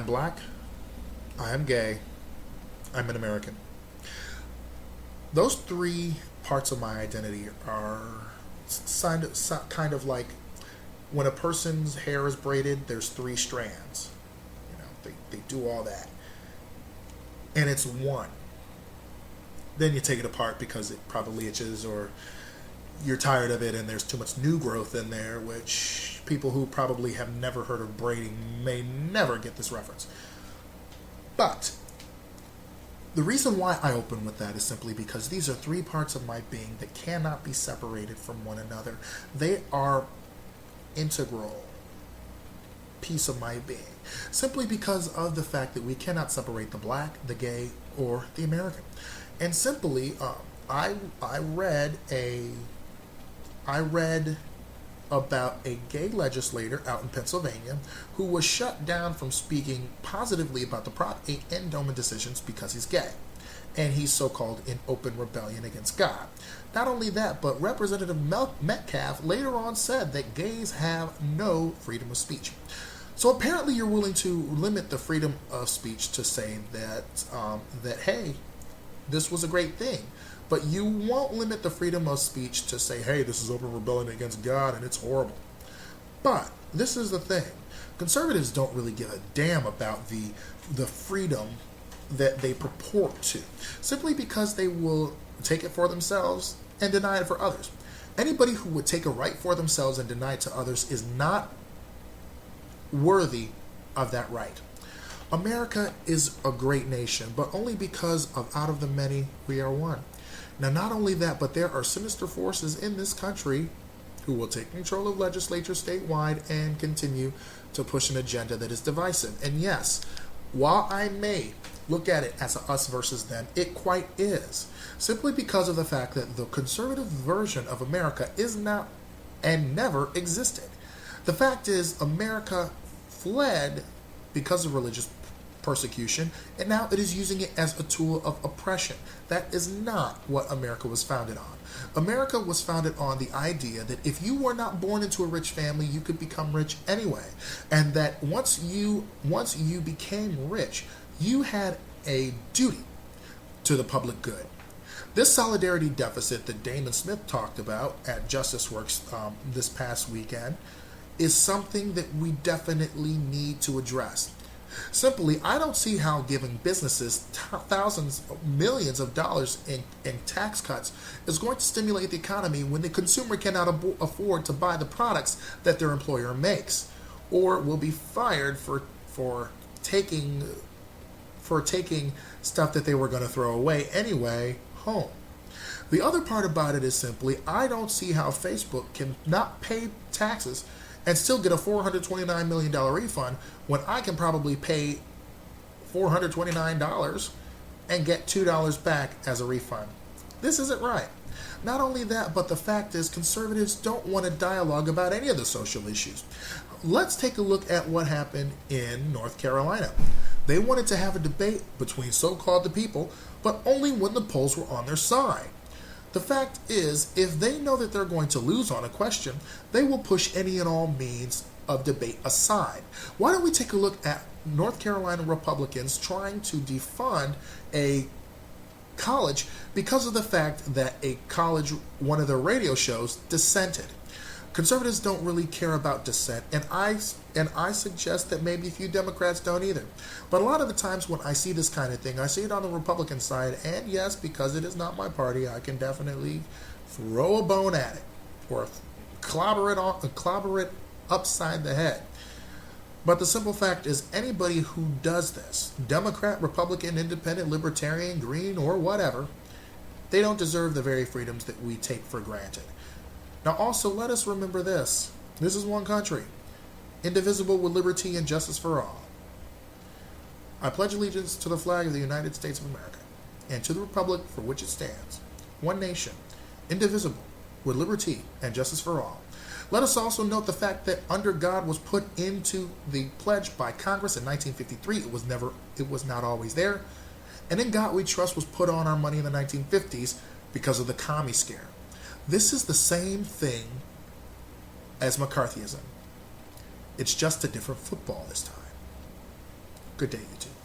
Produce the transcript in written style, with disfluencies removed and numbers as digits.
black, I am gay, I'm an American. Those three parts of my identity are kind of like when a person's hair is braided, there's three strands. They do all that. And it's one. Then you take it apart because it probably itches or you're tired of it and there's too much new growth in there, which people who probably have never heard of braiding may never get this reference. But the reason why I open with that is simply because these are three parts of my being that cannot be separated from one another. They are integral piece of my being, simply because of the fact that we cannot separate the black, the gay, or the American. And simply, I read about a gay legislator out in Pennsylvania who was shut down from speaking positively about the Prop 8 endowment decisions because he's gay. And he's so-called in open rebellion against God. Not only that, but Representative Metcalf later on said that gays have no freedom of speech. So apparently you're willing to limit the freedom of speech to say that hey, this was a great thing. But you won't limit the freedom of speech to say, hey, this is open rebellion against God and it's horrible. But this is the thing. Conservatives don't really give a damn about the freedom that they purport to, simply because they will take it for themselves and deny it for others. Anybody who would take a right for themselves and deny it to others is not worthy of that right. America is a great nation, but only because of out of the many we are one. Now, not only that, but there are sinister forces in this country who will take control of legislature statewide and continue to push an agenda that is divisive. And yes, while I may look at it as a us versus them, it quite is. Simply because of the fact that the conservative version of America is not and never existed. The fact is, America fled because of religious persecution, and now it is using it as a tool of oppression. That is not what America was founded on. America was founded on the idea that if you were not born into a rich family, you could become rich anyway. And that once you became rich, you had a duty to the public good. This solidarity deficit that Damon Smith talked about at Justice Works this past weekend is something that we definitely need to address. Simply, I don't see how giving businesses thousands, millions of dollars in tax cuts is going to stimulate the economy when the consumer cannot afford to buy the products that their employer makes, or will be fired for taking stuff that they were going to throw away anyway home. The other part about it is simply, I don't see how Facebook can not pay taxes and still get a $429 million refund when I can probably pay $429 and get $2 back as a refund. This isn't right. Not only that, but the fact is conservatives don't want a dialogue about any of the social issues. Let's take a look at what happened in North Carolina. They wanted to have a debate between so-called the people, but only when the polls were on their side. The fact is, if they know that they're going to lose on a question, they will push any and all means of debate aside. Why don't we take a look at North Carolina Republicans trying to defund a college because of the fact that a college, one of their radio shows, dissented. Conservatives don't really care about dissent, and I suggest that maybe a few Democrats don't either. But a lot of the times when I see this kind of thing, I see it on the Republican side, and yes, because it is not my party, I can definitely throw a bone at it or clobber it upside the head. But the simple fact is, anybody who does this, Democrat, Republican, Independent, Libertarian, Green, or whatever, they don't deserve the very freedoms that we take for granted. Now also, let us remember this. This is one country, indivisible with liberty and justice for all. I pledge allegiance to the flag of the United States of America and to the republic for which it stands, one nation, indivisible with liberty and justice for all. Let us also note the fact that under God was put into the pledge by Congress in 1953. It was not always there. And in God we trust was put on our money in the 1950s because of the commie scare. This is the same thing as McCarthyism. It's just a different football this time. Good day, YouTube.